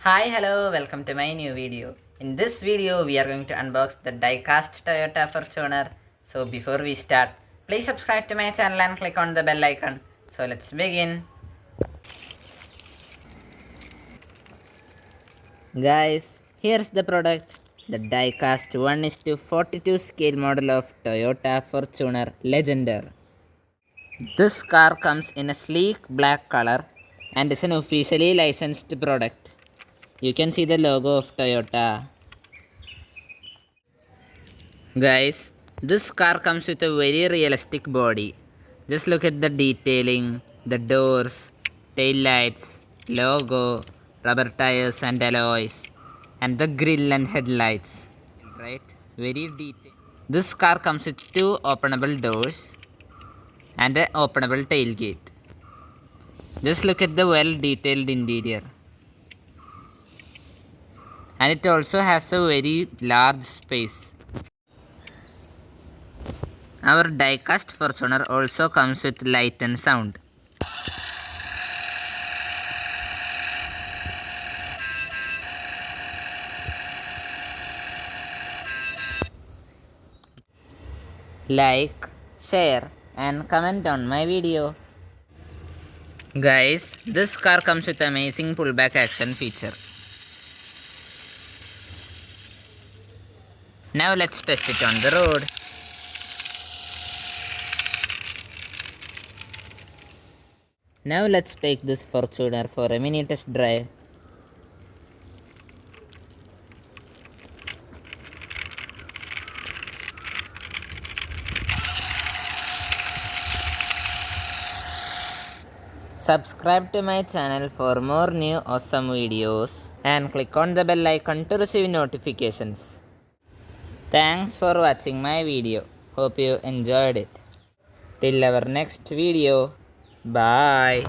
Hi, hello, welcome to my new video. In this video, we are going to unbox the Diecast Toyota Fortuner. So before we start, please subscribe to my channel and click on the bell icon. So let's begin. Guys, here's the product. The Diecast 1:42 scale model of Toyota Fortuner Legender. This car comes in a sleek black color and is an officially licensed product. You can see the logo of Toyota. Guys, this car comes with a very realistic body. Just look at the detailing, the doors, tail lights, logo, rubber tires and alloys, and the grille and headlights. Right? Very detailed. This car comes with two openable doors and an openable tailgate. Just look at the well detailed interior. And it also has a very large space. Our diecast Fortuner also comes with light and sound. Like, share and comment on my video. Guys, this car comes with amazing pullback action feature. Now let's test it on the road. Now let's take this Fortuner for a mini test drive. Subscribe to my channel for more new awesome videos and click on the bell icon to receive notifications. Thanks for watching my video. Hope you enjoyed it. Till our next video. Bye.